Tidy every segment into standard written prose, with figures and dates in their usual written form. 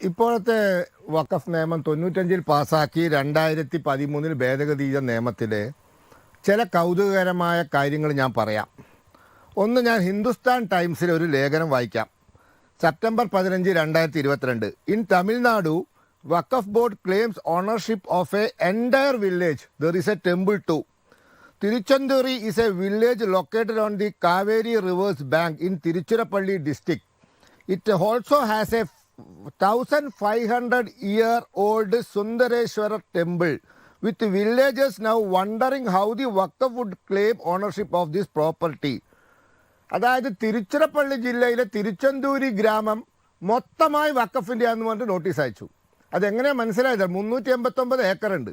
ഇപ്പോഴത്തെ വഖഫ് നിയമം 95-ൽ പാസ്സാക്കി 2013-ൽ ഭേദഗതി ചെയ്ത നിയമത്തിലെ ചില കൗതുകകരമായ കാര്യങ്ങൾ ഞാൻ പറയാം. ഒന്ന്, ഞാൻ ഹിന്ദുസ്ഥാൻ ടൈംസിലെ ഒരു ലേഖനം വായിക്കാം. September 15, 2022. In Tamil Nadu, Waqf board claims ownership of a entire village. There is a temple too. Tiruchendurai is a village located on the Kaveri River's bank in Tiruchirappalli district. It also has a 1500-year-old Sundareshwara temple, with villagers now wondering how the Waqf would claim ownership of this property. അതായത് തിരുച്ചിറപ്പള്ളി ജില്ലയിലെ തിരുച്ചെന്തൂരി ഗ്രാമം മൊത്തമായി വഖഫിൻ്റെ ആണെന്ന് പറഞ്ഞിട്ട് notice അയച്ചു. അതെങ്ങനെയാണ് മനസ്സിലായത്? 389 ഏക്കറുണ്ട്.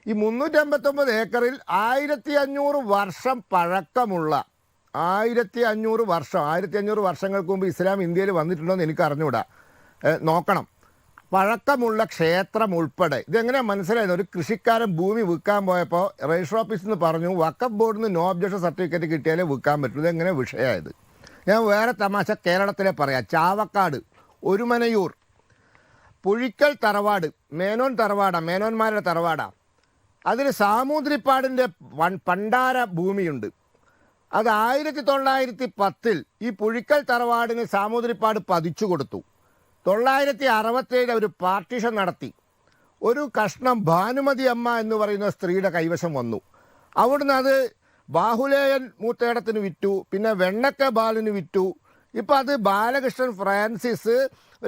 ഈ 389 ഏക്കറിൽ 1500 വർഷം പഴക്കമുള്ള 1500 വർഷങ്ങൾക്ക് മുമ്പ് ഇസ്ലാം ഇന്ത്യയിൽ വന്നിട്ടുണ്ടോ എന്ന് എനിക്ക് അറിഞ്ഞുകൂടാ, നോക്കണം. പഴക്കമുള്ള ക്ഷേത്രം ഉൾപ്പെടെ. ഇതെങ്ങനെയാണ് മനസ്സിലായത്? ഒരു കൃഷിക്കാരൻ ഭൂമി വിൽക്കാൻ പോയപ്പോൾ രജിസ്റ്റർ ഓഫീസിൽ നിന്ന് പറഞ്ഞു വഖഫ് ബോർഡിൽ നിന്ന് നോ ഒബ്ജക്ഷൻ സർട്ടിഫിക്കറ്റ് കിട്ടിയാലേ വിൽക്കാൻ പറ്റുള്ളൂ. ഇതെങ്ങനെ വിഷയമായത്? ഞാൻ വേറെ തമാശ കേരളത്തിലെ പറയാം. ചാവക്കാട്, ഒരുമനയൂർ, പുഴിക്കൽ തറവാട്, മേനോൻ തറവാടാ, മേനോന്മാരുടെ തറവാടാ. അതിൽ സാമൂതിരിപ്പാടിൻ്റെ പണ്ടാര ഭൂമിയുണ്ട്. അത് 1910 ഈ പുഴിക്കൽ തറവാടിന് സാമൂതിരിപ്പാട് പതിച്ചു കൊടുത്തു. 967 ഒരു പാർട്ടീഷൻ നടത്തി. ഒരു കഷ്ണം ഭാനുമതി അമ്മ എന്ന് പറയുന്ന സ്ത്രീയുടെ കൈവശം വന്നു. അവിടുന്ന് അത് ബാഹുലേയൻ മൂത്തേടത്തിന് വിറ്റു, പിന്നെ വെണ്ണക്ക ബാലിന് വിറ്റു. ഇപ്പം അത് ബാലകൃഷ്ണൻ, ഫ്രാൻസിസ്,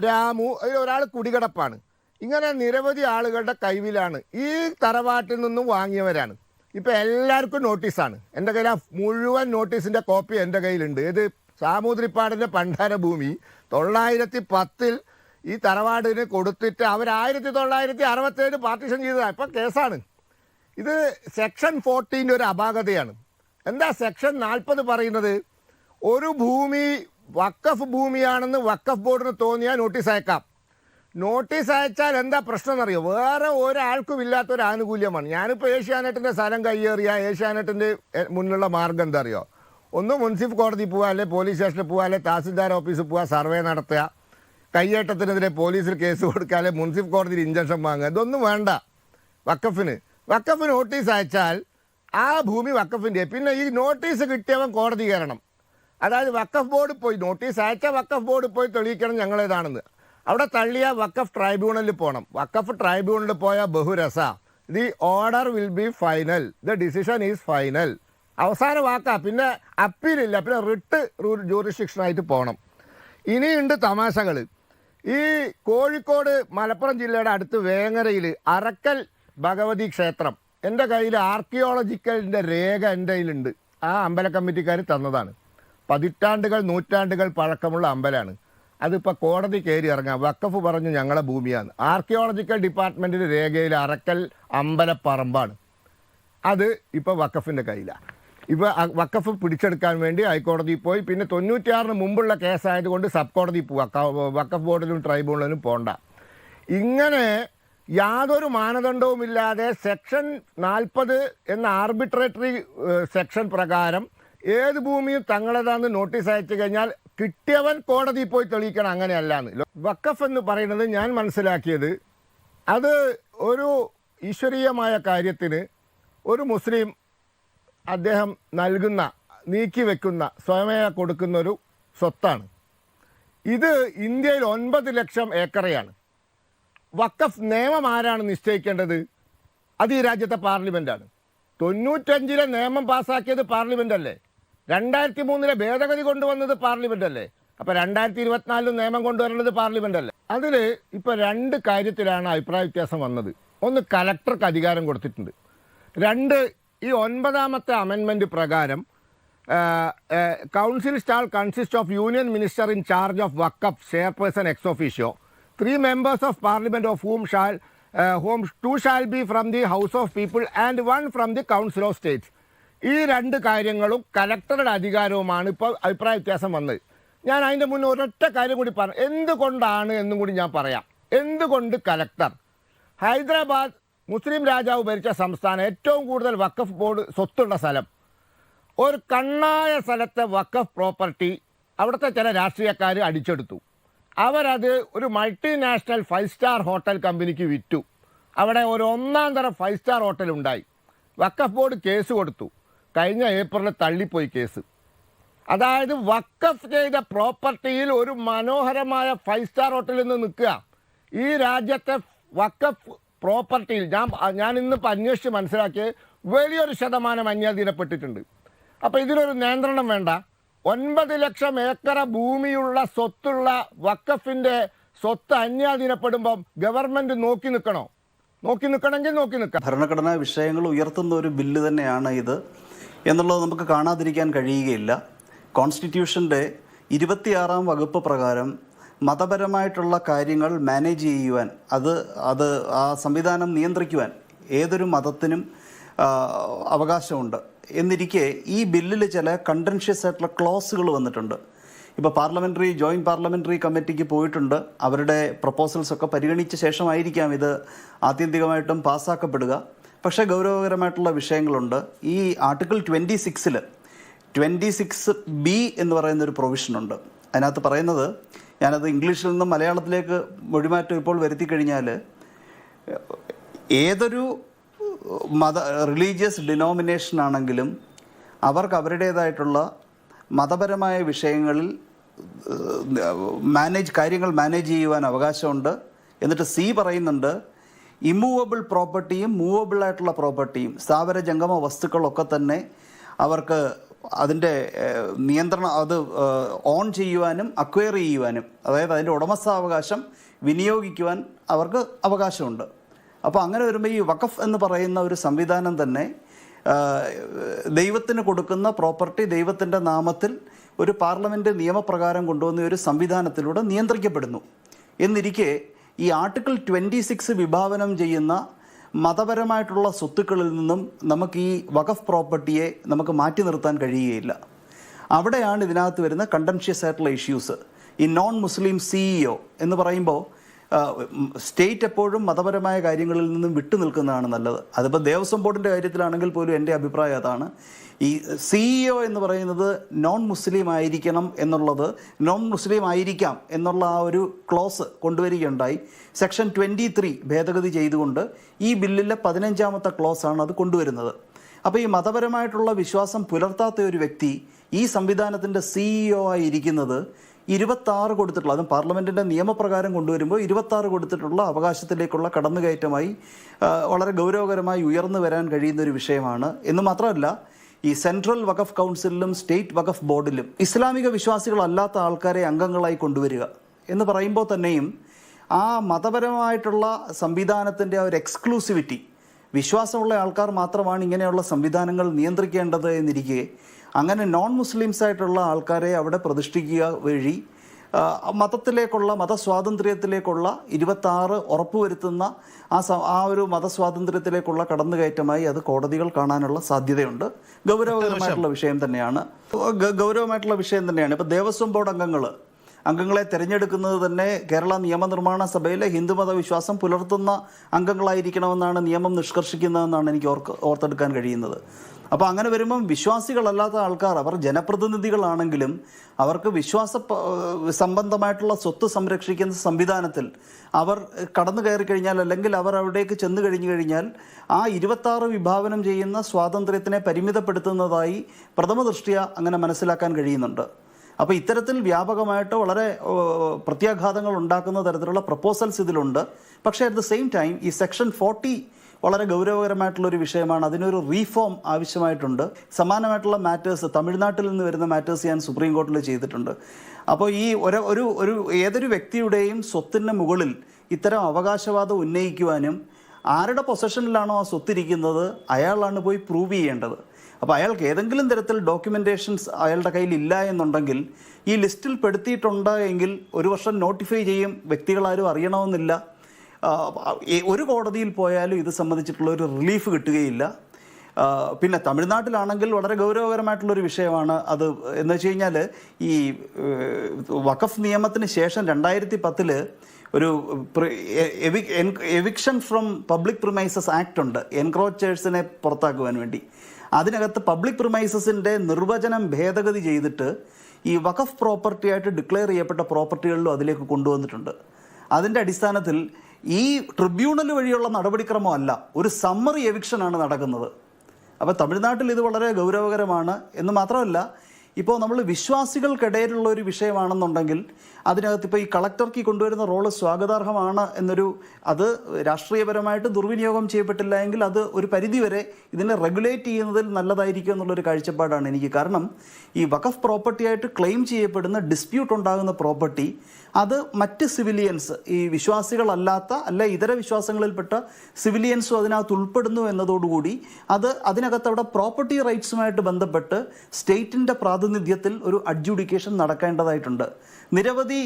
രാമു, ഒരാൾ കുടികിടപ്പാണ്. ഇങ്ങനെ നിരവധി ആളുകളുടെ കൈവിലാണ്. ഈ തറവാട്ടിൽ നിന്നും വാങ്ങിയവരാണ്. ഇപ്പം എല്ലാവർക്കും നോട്ടീസാണ്. എൻ്റെ കയ്യിൽ ആ മുഴുവൻ നോട്ടീസിൻ്റെ കോപ്പി എൻ്റെ കയ്യിലുണ്ട്. ഇത് സാമൂതിരിപ്പാടിൻ്റെ പണ്ടാര ഭൂമി 910 ഈ തറവാടിന് കൊടുത്തിട്ട് അവർ 1967 പാർട്ടീഷൻ ചെയ്തതാണ്. ഇപ്പം കേസാണ്. ഇത് സെക്ഷൻ 14 ഒരു അപാകതയാണ്. എന്താ സെക്ഷൻ 40 പറയുന്നത്? ഒരു ഭൂമി വഖഫ് ഭൂമിയാണെന്ന് വഖഫ് ബോർഡിന് തോന്നിയാൽ നോട്ടീസ് അയക്കാം. നോട്ടീസ് അയച്ചാൽ എന്താ പ്രശ്നം എന്നറിയോ? വേറെ ഒരാൾക്കും ഇല്ലാത്തൊരു ആനുകൂല്യമാണ്. ഞാനിപ്പോൾ ഏഷ്യാനെറ്റിൻ്റെ സ്ഥലം കയ്യേറിയ ഏഷ്യാനെറ്റിൻ്റെ മുന്നിലുള്ള മാർഗം എന്താ അറിയോ? ഒന്ന് മുൻസിഫ് കോടതി പോവുക, അല്ലെ പോലീസ് സ്റ്റേഷനിൽ പോവുക, അല്ലെ തഹസിൽദാർ ഓഫീസിൽ പോവുക, സർവേ നടത്തുക, കയ്യേറ്റത്തിനെതിരെ പോലീസിൽ കേസ് കൊടുക്കുക, അല്ലെ മുൻസിഫ് കോടതിയിൽ ഇഞ്ചക്ഷൻ വാങ്ങുക. ഇതൊന്നും വേണ്ട വഖഫിന്. വഖഫ് നോട്ടീസ് അയച്ചാൽ ആ ഭൂമി വഖഫിൻ്റെ. പിന്നെ ഈ നോട്ടീസ് കിട്ടിയവൻ കോടതി കയറണം. അതായത് വഖഫ് ബോർഡ് പോയി നോട്ടീസ് അയച്ചാൽ വഖഫ് ബോർഡ് പോയി തെളിയിക്കണം ഞങ്ങളേതാണെന്ന്. അവിടെ തള്ളിയ വഖഫ് ട്രൈബ്യൂണലിൽ പോകണം. വഖഫ് ട്രൈബ്യൂണലിൽ പോയാൽ ബഹുരസ. The order will be final, the decision is final. അവസാന വാക്കാ. പിന്നെ അപ്പീലില്ല. പിന്നെ റിട്ട് ജൂറിസ്ഡിക്ഷനായിട്ട് പോകണം. ഇനിയുണ്ട് തമാശകൾ. ഈ കോഴിക്കോട് മലപ്പുറം ജില്ലയുടെ അടുത്ത് വേങ്ങരയിൽ അറക്കൽ ഭഗവതി ക്ഷേത്രം, എൻ്റെ കയ്യിൽ ആർക്കിയോളജിക്കലിൻ്റെ രേഖ എൻ്റെ കയ്യിലുണ്ട്. ആ അമ്പല കമ്മിറ്റിക്കാർ തന്നതാണ്. പതിറ്റാണ്ടുകൾ നൂറ്റാണ്ടുകൾ പഴക്കമുള്ള അമ്പലമാണ്. അതിപ്പോൾ കോടതി കയറി ഇറങ്ങാം. വഖഫ് പറഞ്ഞു ഞങ്ങളെ ഭൂമിയാണ്. ആർക്കിയോളജിക്കൽ ഡിപ്പാർട്ട്മെൻറ്റിൻ്റെ രേഖയിൽ അറക്കൽ അമ്പലപ്പറമ്പാണ്. അത് ഇപ്പോൾ വഖഫിൻ്റെ കയ്യിലാണ്. ഇപ്പോൾ വഖഫ് പിടിച്ചെടുക്കാൻ വേണ്ടി ഹൈക്കോടതിയിൽ പോയി. പിന്നെ 96 മുമ്പുള്ള കേസായതുകൊണ്ട് സബ് കോടതി പോവാം. വഖഫ് ബോർഡിലും ട്രൈബ്യൂണലിലും പോകണ്ട. ഇങ്ങനെ യാതൊരു മാനദണ്ഡവുമില്ലാതെ സെക്ഷൻ 40 എന്ന ആർബിട്രേറ്ററി സെക്ഷൻ പ്രകാരം ഏത് ഭൂമിയും തങ്ങളതാന്ന് നോട്ടീസ് അയച്ചു കഴിഞ്ഞാൽ കിട്ടിയവൻ കോടതിയിൽ പോയി തെളിയിക്കണം. അങ്ങനെയല്ലാന്ന്. വഖഫ് എന്ന് പറയുന്നത് ഞാൻ മനസ്സിലാക്കിയത് അത് ഒരു ഈശ്വരീയമായ കാര്യത്തിന് ഒരു മുസ്ലിം അദ്ദേഹം നൽകുന്ന, നീക്കി വെക്കുന്ന, സ്വയമേവ കൊടുക്കുന്നൊരു സ്വത്താണ്. ഇത് ഇന്ത്യയിൽ 9 ലക്ഷം ഏക്കറയാണ്. വഖഫ് നിയമം ആരാണ് നിശ്ചയിക്കേണ്ടത്? അത് ഈ രാജ്യത്തെ പാർലമെൻറ്റാണ്. 95-ലെ നിയമം പാസ്സാക്കിയത് പാർലമെൻ്റ് അല്ലേ? 2003-ലെ ഭേദഗതി കൊണ്ടുവന്നത് പാർലമെൻ്റ് അല്ലേ? അപ്പോൾ 2024 നിയമം കൊണ്ടുവരേണ്ടത് പാർലമെൻ്റ് അല്ലേ? അതിൽ ഇപ്പോൾ 2 കാര്യത്തിലാണ് അഭിപ്രായ വ്യത്യാസം വന്നത്. ഒന്ന്, കലക്ടർക്ക് അധികാരം കൊടുത്തിട്ടുണ്ട്. 2, ഈ 9ാമത്തെ അമെൻമെൻറ്റ് പ്രകാരം council shawl consist of union minister in charge of Waqf, chairperson ex officio, 3 members of parliament of whom 2 shall be from the House of People and 1 from the Council of State. ഈ 2 കാര്യങ്ങളും കലക്ടറുടെ അധികാരവുമാണ്. ഇപ്പോൾ അഭിപ്രായ വ്യത്യാസം വന്നത്. ഞാൻ അതിൻ്റെ മുന്നേ ഒരൊറ്റ കാര്യം കൂടി പറഞ്ഞു. എന്തുകൊണ്ടാണ് എന്നും കൂടി ഞാൻ പറയാം. എന്തുകൊണ്ട് കലക്ടർ? ഹൈദരാബാദ് മുസ്ലിം രാജാവ് ഭരിച്ച സംസ്ഥാനം, ഏറ്റവും കൂടുതൽ വഖഫ് ബോർഡ് സ്വത്തുള്ള സ്ഥലം. ഒരു കണ്ണായ സ്ഥലത്തെ വഖഫ് പ്രോപ്പർട്ടി അവിടുത്തെ ചില രാഷ്ട്രീയക്കാർ അടിച്ചെടുത്തു. അവരത് ഒരു മൾട്ടിനാഷണൽ 5 സ്റ്റാർ ഹോട്ടൽ കമ്പനിക്ക് വിറ്റു. അവിടെ ഒരു 1-ാം തരം 5 സ്റ്റാർ ഹോട്ടൽ ഉണ്ടായി. വഖഫ് ബോർഡ് കേസ് കൊടുത്തു. കഴിഞ്ഞ ഏപ്രിലിൽ തള്ളിപ്പോയി കേസ്. അതായത് വഖഫ് ചെയ്ത പ്രോപ്പർട്ടിയിൽ ഒരു മനോഹരമായ 5 സ്റ്റാർ ഹോട്ടലിൽ നിന്ന് നിൽക്കുക. ഈ രാജ്യത്തെ വഖഫ് പ്രോപ്പർട്ടിയിൽ ഞാൻ ഇന്നിപ്പോൾ അന്വേഷിച്ച് മനസ്സിലാക്കിയത് വലിയൊരു ശതമാനം അന്യാധീനപ്പെട്ടിട്ടുണ്ട്. അപ്പോൾ ഇതിനൊരു നിയന്ത്രണം വേണ്ട. 9 ലക്ഷം ഏക്കർ ഭൂമിയുള്ള സ്വത്തുള്ള വഖഫിൻ്റെ സ്വത്ത് അന്യാധീനപ്പെടുമ്പം ഗവൺമെൻറ് നോക്കി നിൽക്കണമെങ്കിൽ നോക്കി നിൽക്കാം. ഭരണഘടനാ വിഷയങ്ങൾ ഉയർത്തുന്ന ഒരു ബില്ല് തന്നെയാണ് ഇത് എന്നുള്ളത് നമുക്ക് കാണാതിരിക്കാൻ കഴിയുകയില്ല. കോൺസ്റ്റിറ്റ്യൂഷൻ്റെ 26-ാം വകുപ്പ് പ്രകാരം മതപരമായിട്ടുള്ള കാര്യങ്ങൾ മാനേജ് ചെയ്യുവാൻ, ആ സംവിധാനം നിയന്ത്രിക്കുവാൻ ഏതൊരു മതത്തിനും അവകാശമുണ്ട്. എന്നിരിക്കെ ഈ ബില്ലിൽ ചില കണ്ടൻഷ്യസ് ആയിട്ടുള്ള ക്ലോസുകൾ വന്നിട്ടുണ്ട്. ഇപ്പോൾ ജോയിൻറ്റ് പാർലമെൻ്ററി കമ്മിറ്റിക്ക് പോയിട്ടുണ്ട്. അവരുടെ പ്രപ്പോസൽസൊക്കെ പരിഗണിച്ച ശേഷമായിരിക്കാം ഇത് ആത്യന്തികമായിട്ടും പാസ്സാക്കപ്പെടുക. പക്ഷേ ഗൗരവകരമായിട്ടുള്ള വിഷയങ്ങളുണ്ട്. ഈ ആർട്ടിക്കിൾ 26B എന്ന് പറയുന്നൊരു പ്രൊവിഷനുണ്ട്. അതിനകത്ത് പറയുന്നത്, ഞാനത് ഇംഗ്ലീഷിൽ നിന്നും മലയാളത്തിലേക്ക് മൊഴിമാറ്റം ഇപ്പോൾ വരുത്തി കഴിഞ്ഞാൽ, ഏതൊരു റിലീജിയസ് ഡിനോമിനേഷൻ ആണെങ്കിലും അവർക്ക് അവരുടേതായിട്ടുള്ള മതപരമായ വിഷയങ്ങളിൽ കാര്യങ്ങൾ മാനേജ് ചെയ്യുവാൻ അവകാശമുണ്ട്. എന്നിട്ട് സി പറയുന്നുണ്ട്, ഇമ്മൂവബിൾ പ്രോപ്പർട്ടിയും മൂവബിൾ ആയിട്ടുള്ള പ്രോപ്പർട്ടിയും സ്ഥാവര ജംഗമ വസ്തുക്കളൊക്കെ തന്നെ അവർക്ക് അതിൻ്റെ നിയന്ത്രണം ഓൺ ചെയ്യുവാനും അക്വയർ ചെയ്യുവാനും, അതായത് അതിൻ്റെ ഉടമസ്ഥാവകാശം വിനിയോഗിക്കുവാൻ അവർക്ക് അവകാശമുണ്ട്. അപ്പോൾ അങ്ങനെ വരുമ്പോൾ ഈ വഖഫ് എന്ന് പറയുന്ന ഒരു സംവിധാനം തന്നെ ദൈവത്തിന് കൊടുക്കുന്ന പ്രോപ്പർട്ടി ദൈവത്തിൻ്റെ നാമത്തിൽ ഒരു പാർലമെൻറ്റ് നിയമപ്രകാരം കൊണ്ടുവന്ന ഒരു സംവിധാനത്തിലൂടെ നിയന്ത്രിക്കപ്പെടുന്നു. എന്നിരിക്കെ ഈ ആർട്ടിക്കിൾ 26 വിഭാവനം ചെയ്യുന്ന മതപരമായിട്ടുള്ള സ്വത്തുക്കളിൽ നിന്നും നമുക്ക് ഈ വഖഫ് പ്രോപ്പർട്ടിയെ നമുക്ക് മാറ്റി നിർത്താൻ കഴിയുകയില്ല. അവിടെയാണ് ഇതിനകത്ത് വരുന്ന കണ്ടൻഷ്യസ് ആയിട്ടുള്ള ഇഷ്യൂസ്. ഈ നോൺ മുസ്ലിം CEO എന്ന് പറയുമ്പോൾ സ്റ്റേറ്റ് എപ്പോഴും മതപരമായ കാര്യങ്ങളിൽ നിന്നും വിട്ടു നിൽക്കുന്നതാണ് നല്ലത്. അതിപ്പോൾ ദേവസ്വം ബോർഡിൻ്റെ കാര്യത്തിലാണെങ്കിൽ പോലും എൻ്റെ അഭിപ്രായം അതാണ്. ഈ CEO എന്ന് പറയുന്നത് നോൺ മുസ്ലിം ആയിരിക്കണം എന്നുള്ളത്, നോൺ മുസ്ലിം ആയിരിക്കാം എന്നുള്ള ആ ഒരു ക്ലോസ് കൊണ്ടുവരികയുണ്ടായി. സെക്ഷൻ 23 ഭേദഗതി ചെയ്തുകൊണ്ട് ഈ ബില്ലിലെ 15-ാമത്തെ ക്ലോസാണ് അത് കൊണ്ടുവരുന്നത്. അപ്പോൾ ഈ മതപരമായിട്ടുള്ള വിശ്വാസം പുലർത്താത്ത ഒരു വ്യക്തി ഈ സംവിധാനത്തിൻ്റെ CEO ആയിരിക്കുന്നത് 26 കൊടുത്തിട്ടുള്ള, അതും പാർലമെൻറ്റിൻ്റെ നിയമപ്രകാരം കൊണ്ടുവരുമ്പോൾ 26 കൊടുത്തിട്ടുള്ള അവകാശത്തിലേക്കുള്ള കടന്നുകയറ്റമായി വളരെ ഗൗരവകരമായി ഉയർന്നു വരാൻ കഴിയുന്ന ഒരു വിഷയമാണ്. എന്ന് മാത്രമല്ല, ഈ സെൻട്രൽ വഖഫ് കൗൺസിലിലും സ്റ്റേറ്റ് വഖഫ് ബോർഡിലും ഇസ്ലാമിക വിശ്വാസികളല്ലാത്ത ആൾക്കാരെ അംഗങ്ങളായി കൊണ്ടുവരിക എന്ന് പറയുമ്പോൾ തന്നെയും ആ മതപരമായിട്ടുള്ള സംവിധാനത്തിൻ്റെ ആ ഒരു എക്സ്ക്ലൂസിവിറ്റി, വിശ്വാസമുള്ള ആൾക്കാർ മാത്രമാണ് ഇങ്ങനെയുള്ള സംവിധാനങ്ങൾ നിയന്ത്രിക്കേണ്ടത് എന്നിരിക്കെ, അങ്ങനെ നോൺ മുസ്ലിംസ് ആയിട്ടുള്ള ആൾക്കാരെ അവിടെ പ്രതിഷ്ഠിക്കുക വഴി മതസ്വാതന്ത്ര്യത്തിലേക്കുള്ള 26 ഉറപ്പുവരുത്തുന്ന ആ ഒരു മതസ്വാതന്ത്ര്യത്തിലേക്കുള്ള കടന്നുകയറ്റമായി അത് കോടതികൾ കാണാനുള്ള സാധ്യതയുണ്ട്. ഗൗരവമായിട്ടുള്ള വിഷയം തന്നെയാണ്. ഇപ്പോൾ ദേവസ്വം ബോർഡ് അംഗങ്ങളെ തിരഞ്ഞെടുക്കുന്നത് തന്നെ കേരള നിയമനിർമ്മാണ സഭയിലെ ഹിന്ദുമത വിശ്വാസം പുലർത്തുന്ന അംഗങ്ങളായിരിക്കണമെന്നാണ് നിയമം നിഷ്കർഷിക്കുന്നതെന്നാണ് എനിക്ക് ഓർത്തെടുക്കാൻ കഴിയുന്നത്. അപ്പോൾ അങ്ങനെ വരുമ്പം വിശ്വാസികളല്ലാത്ത ആൾക്കാർ, അവർ ജനപ്രതിനിധികളാണെങ്കിലും അവർക്ക് വിശ്വാസ സംബന്ധമായിട്ടുള്ള സ്വത്ത് സംരക്ഷിക്കുന്ന സംവിധാനത്തിൽ അവർ കടന്നു കയറി കഴിഞ്ഞാൽ, അല്ലെങ്കിൽ അവർ അവിടേക്ക് ചെന്ന് കഴിഞ്ഞാൽ ആ 26 വിഭാവനം ചെയ്യുന്ന സ്വാതന്ത്ര്യത്തിനെ പരിമിതപ്പെടുത്തുന്നതായി പ്രഥമ ദൃഷ്ട്യ അങ്ങനെ മനസ്സിലാക്കാൻ കഴിയുന്നുണ്ട്. അപ്പോൾ ഇത്തരത്തിൽ വ്യാപകമായിട്ട് വളരെ പ്രത്യാഘാതങ്ങൾ ഉണ്ടാക്കുന്ന തരത്തിലുള്ള പ്രപ്പോസൽസ് ഇതിലുണ്ട്. പക്ഷേ അറ്റ് ദ സെയിം ടൈം ഈ സെക്ഷൻ 40 വളരെ ഗൗരവകരമായിട്ടുള്ളൊരു വിഷയമാണ്. അതിനൊരു റീഫോം ആവശ്യമായിട്ടുണ്ട്. സമാനമായിട്ടുള്ള മാറ്റേഴ്സ് തമിഴ്നാട്ടിൽ നിന്ന് വരുന്ന മാറ്റേഴ്സ് ഞാൻ സുപ്രീം കോടതിയിൽ ചെയ്തിട്ടുണ്ട്. അപ്പോൾ ഈ ഏതൊരു വ്യക്തിയുടെയും സ്വത്തിന് മുകളിൽ ഇത്തരം അവകാശവാദം ഉന്നയിക്കുവാനും ആരുടെ പൊസഷനിലാണോ ആ സ്വത്തിരിക്കുന്നത് അയാളാണ് പോയി പ്രൂവ് ചെയ്യേണ്ടത്. അപ്പോൾ അയാൾക്ക് ഏതെങ്കിലും തരത്തിൽ ഡോക്യുമെൻറ്റേഷൻസ് അയാളുടെ കയ്യിൽ ഇല്ല എന്നുണ്ടെങ്കിൽ ഈ ലിസ്റ്റിൽ പെടുത്തിയിട്ടുണ്ട് എങ്കിൽ 1 വർഷം നോട്ടിഫൈ ചെയ്യും. വ്യക്തികളാരും അറിയണമെന്നില്ല. ഒരു കോടതിയിൽ പോയാലും ഇത് സംബന്ധിച്ചിട്ടുള്ള ഒരു റിലീഫ് കിട്ടുകയില്ല. പിന്നെ തമിഴ്നാട്ടിലാണെങ്കിൽ വളരെ ഗൗരവകരമായിട്ടുള്ളൊരു വിഷയമാണ് അത്. എന്ന് വെച്ച് കഴിഞ്ഞാൽ ഈ വഖഫ് നിയമത്തിന് ശേഷം 2010 ഒരു eviction from public premises act ഉണ്ട്, എൻക്രോച്ചേഴ്സിനെ പുറത്താക്കുവാൻ വേണ്ടി. അതിനകത്ത് പബ്ലിക് പ്രിമൈസസിൻ്റെ നിർവചനം ഭേദഗതി ചെയ്തിട്ട് ഈ വഖഫ് പ്രോപ്പർട്ടി ആയിട്ട് ഡിക്ലെയർ ചെയ്യപ്പെട്ട പ്രോപ്പർട്ടികളിലും അതിലേക്ക് കൊണ്ടുവന്നിട്ടുണ്ട്. അതിൻ്റെ അടിസ്ഥാനത്തിൽ ഈ ട്രിബ്യൂണൽ വഴിയുള്ള നടപടിക്രമം അല്ല, ഒരു സമ്മറി എവിക്ഷനാണ് നടക്കുന്നത്. അപ്പോൾ തമിഴ്നാട്ടിൽ ഇത് വളരെ ഗൗരവകരമാണ് എന്ന് മാത്രമല്ല, ഇപ്പോൾ നമ്മൾ വിശ്വാസികൾക്കിടയിലുള്ള ഒരു വിഷയമാണെന്നുണ്ടെങ്കിൽ അതിനകത്ത് ഇപ്പോൾ ഈ കളക്ടർക്ക് കൊണ്ടുവരുന്ന റോള് സ്വാഗതാർഹമാണ് എന്നൊരു, അത് രാഷ്ട്രീയപരമായിട്ട് ദുർവിനിയോഗം ചെയ്യപ്പെട്ടില്ല എങ്കിൽ അത് ഒരു പരിധിവരെ ഇതിനെ റെഗുലേറ്റ് ചെയ്യുന്നതിൽ നല്ലതായിരിക്കും എന്നുള്ളൊരു കാഴ്ചപ്പാടാണ് എനിക്ക്. കാരണം ഈ വഖഫ് പ്രോപ്പർട്ടിയായിട്ട് ക്ലെയിം ചെയ്യപ്പെടുന്ന ഡിസ്പ്യൂട്ട് ഉണ്ടാകുന്ന പ്രോപ്പർട്ടി അത് മറ്റ് സിവിലിയൻസ്, ഈ വിശ്വാസികളല്ലാത്ത അല്ല ഇതര വിശ്വാസങ്ങളിൽപ്പെട്ട സിവിലിയൻസും അതിനകത്ത് ഉൾപ്പെടുന്നു എന്നതോടുകൂടി അതിനകത്ത് അവിടെ പ്രോപ്പർട്ടി റൈറ്റ്സുമായിട്ട് ബന്ധപ്പെട്ട് സ്റ്റേറ്റിൻ്റെ പ്രാതിനിധ്യത്തിൽ ഒരു അഡ്ജുഡിക്കേഷൻ നടക്കേണ്ടതായിട്ടുണ്ട്. നിരവധി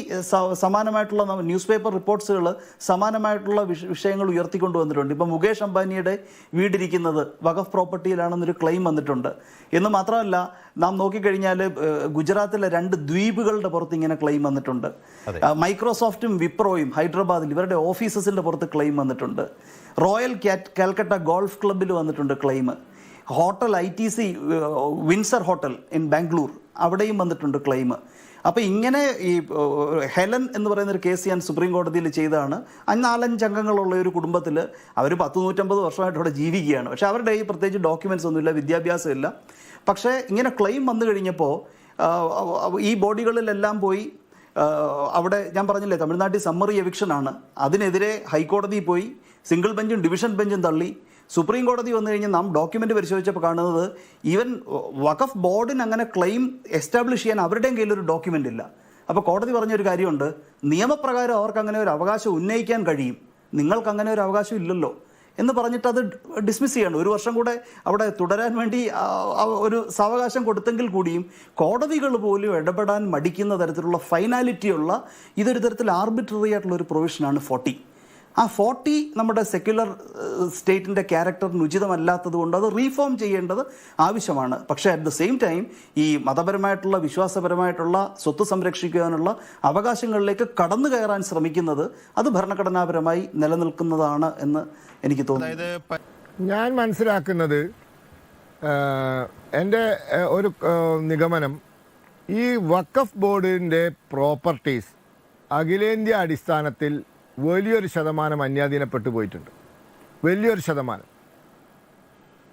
സമാനമായിട്ടുള്ള ന്യൂസ് പേപ്പർ റിപ്പോർട്ട്സുകൾ സമാനമായിട്ടുള്ള വിഷയങ്ങൾ ഉയർത്തിക്കൊണ്ടുവന്നിട്ടുണ്ട്. ഇപ്പം മുകേഷ് അംബാനിയുടെ വീടിരിക്കുന്നത് വഖഫ് പ്രോപ്പർട്ടിയിലാണെന്നൊരു ക്ലെയിം വന്നിട്ടുണ്ട്. എന്ന് മാത്രമല്ല, നാം നോക്കിക്കഴിഞ്ഞാൽ ഗുജറാത്തിലെ 2 ദ്വീപുകളുടെ പുറത്ത് ഇങ്ങനെ ക്ലെയിം വന്നിട്ടുണ്ട്. മൈക്രോസോഫ്റ്റും വിപ്രോയും ഹൈദരാബാദിൽ ഇവരുടെ ഓഫീസസിൻ്റെ പുറത്ത് ക്ലെയിം വന്നിട്ടുണ്ട്. റോയൽ കാൽക്കട്ട ഗോൾഫ് ക്ലബ്ബിൽ വന്നിട്ടുണ്ട് claim. Hotel ITC Windsor hotel in Bangalore അവിടെയും വന്നിട്ടുണ്ട് ക്ലെയിം. അപ്പോൾ ഇങ്ങനെ ഈ ഹെലൻ എന്ന് പറയുന്നൊരു കേസ് ഞാൻ സുപ്രീം കോടതിയിൽ ചെയ്തതാണ്. 4-5 അംഗങ്ങളുള്ള ഒരു കുടുംബത്തിൽ അവർ 100-150 വർഷമായിട്ട് അവിടെ ജീവിക്കുകയാണ്. പക്ഷേ അവരുടെ ഈ പ്രത്യേകിച്ച് ഡോക്യുമെൻറ്റ്സ് ഒന്നുമില്ല, വിദ്യാഭ്യാസമില്ല. പക്ഷേ ഇങ്ങനെ ക്ലെയിം വന്നു കഴിഞ്ഞപ്പോൾ ഈ ബോഡികളിലെല്ലാം പോയി അവിടെ ഞാൻ പറഞ്ഞില്ലേ തമിഴ്നാട്ടിൽ സമ്മറി എവിക്ഷനാണ്. അതിനെതിരെ ഹൈക്കോടതിയിൽ പോയി സിംഗിൾ ബെഞ്ചും ഡിവിഷൻ ബെഞ്ചും തള്ളി. സുപ്രീം കോടതി വന്നു കഴിഞ്ഞാൽ നാം ഡോക്യുമെൻ്റ് പരിശോധിച്ചപ്പോൾ കാണുന്നത് ഈവൻ വഖഫ് ബോർഡിന് അങ്ങനെ ക്ലെയിം എസ്റ്റാബ്ലിഷ് ചെയ്യാൻ അവരുടെയും കയ്യിലൊരു ഡോക്യുമെൻ്റ് ഇല്ല. അപ്പോൾ കോടതി പറഞ്ഞൊരു കാര്യമുണ്ട്, നിയമപ്രകാരം അവർക്ക് അങ്ങനെ ഒരു അവകാശം ഉന്നയിക്കാൻ കഴിയും, നിങ്ങൾക്ക് അങ്ങനെ ഒരു അവകാശം ഇല്ലല്ലോ എന്ന് പറഞ്ഞിട്ട് അത് ഡിസ്മിസ് ചെയ്യണം. 1 വർഷം കൂടെ അവിടെ തുടരാൻ വേണ്ടി ഒരു സാവകാശം കൊടുത്തെങ്കിൽ കൂടിയും കോടതികൾ പോലും ഇടപെടാൻ മടിക്കുന്ന തരത്തിലുള്ള ഫൈനാലിറ്റിയുള്ള ഇതൊരു തരത്തിൽ ആർബിട്രറി ആയിട്ടുള്ള ഒരു പ്രൊവിഷനാണ് 40. ആ 40 നമ്മുടെ സെക്യുലർ സ്റ്റേറ്റിൻ്റെ ക്യാരക്ടറിന് ഉചിതമല്ലാത്തത് കൊണ്ട് അത് റീഫോം ചെയ്യേണ്ടത് ആവശ്യമാണ്. പക്ഷേ അറ്റ് ദ സെയിം ടൈം ഈ മതപരമായിട്ടുള്ള വിശ്വാസപരമായിട്ടുള്ള സ്വത്ത് സംരക്ഷിക്കാനുള്ള അവകാശങ്ങളിലേക്ക് കടന്നു കയറാൻ ശ്രമിക്കുന്നത് അത് ഭരണഘടനാപരമായി നിലനിൽക്കുന്നതാണ് എന്ന് എനിക്ക് തോന്നുന്നു. ഞാൻ മനസ്സിലാക്കുന്നത്, എൻ്റെ ഒരു നിഗമനം, ഈ വഖഫ് ബോർഡിൻ്റെ പ്രോപ്പർട്ടീസ് അഖിലേന്ത്യാ അടിസ്ഥാനത്തിൽ വലിയൊരു ശതമാനം അന്യാധീനപ്പെട്ടു പോയിട്ടുണ്ട്. വലിയൊരു ശതമാനം.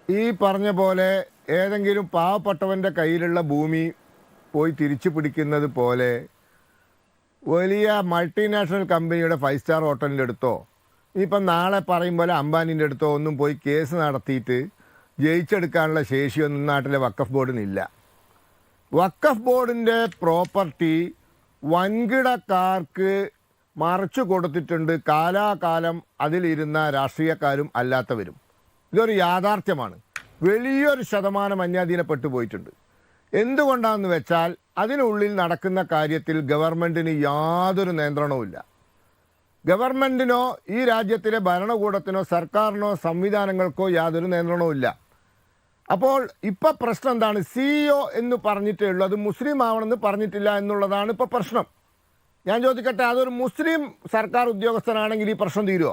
ഈ പറഞ്ഞ പോലെ ഏതെങ്കിലും പാവപ്പെട്ടവൻ്റെ കയ്യിലുള്ള ഭൂമി പോയി തിരിച്ചു പിടിക്കുന്നത് പോലെ വലിയ മൾട്ടിനാഷണൽ കമ്പനിയുടെ 5 സ്റ്റാർ ഹോട്ടലിൻ്റെ അടുത്തോ ഇപ്പം നാളെ പറയും പോലെ അംബാനിൻ്റെ അടുത്തോ ഒന്നും പോയി കേസ് നടത്തിയിട്ട് ജയിച്ചെടുക്കാനുള്ള ശേഷിയൊന്നും നാട്ടിലെ വഖഫ് ബോർഡിനില്ല. വഖഫ് ബോർഡിൻ്റെ പ്രോപ്പർട്ടി വൻകിടക്കാർക്ക് മറച്ചു കൊടുത്തിട്ടുണ്ട്, കാലാകാലം അതിലിരുന്ന രാഷ്ട്രീയക്കാരും അല്ലാത്തവരും. ഇതൊരു യാഥാർത്ഥ്യമാണ്. വലിയൊരു ശതമാനം അന്യാധീനപ്പെട്ടു പോയിട്ടുണ്ട്. എന്തുകൊണ്ടാണെന്ന് വെച്ചാൽ അതിനുള്ളിൽ നടക്കുന്ന കാര്യത്തിൽ ഗവൺമെൻറ്റിന് യാതൊരു നിയന്ത്രണവുമില്ല. ഗവൺമെൻറ്റിനോ ഈ രാജ്യത്തിലെ ഭരണകൂടത്തിനോ സർക്കാരിനോ സംവിധാനങ്ങൾക്കോ യാതൊരു നിയന്ത്രണവുമില്ല. അപ്പോൾ ഇപ്പോൾ പ്രശ്നം എന്താണ്? CEO എന്ന് പറഞ്ഞിട്ടേ ഉള്ളൂ, അത് മുസ്ലിം ആവണമെന്ന് പറഞ്ഞിട്ടില്ല എന്നുള്ളതാണ് ഇപ്പോൾ പ്രശ്നം. ഞാൻ ചോദിക്കട്ടെ, അതൊരു മുസ്ലിം സർക്കാർ ഉദ്യോഗസ്ഥനാണെങ്കിൽ ഈ പ്രശ്നം തീരുമോ?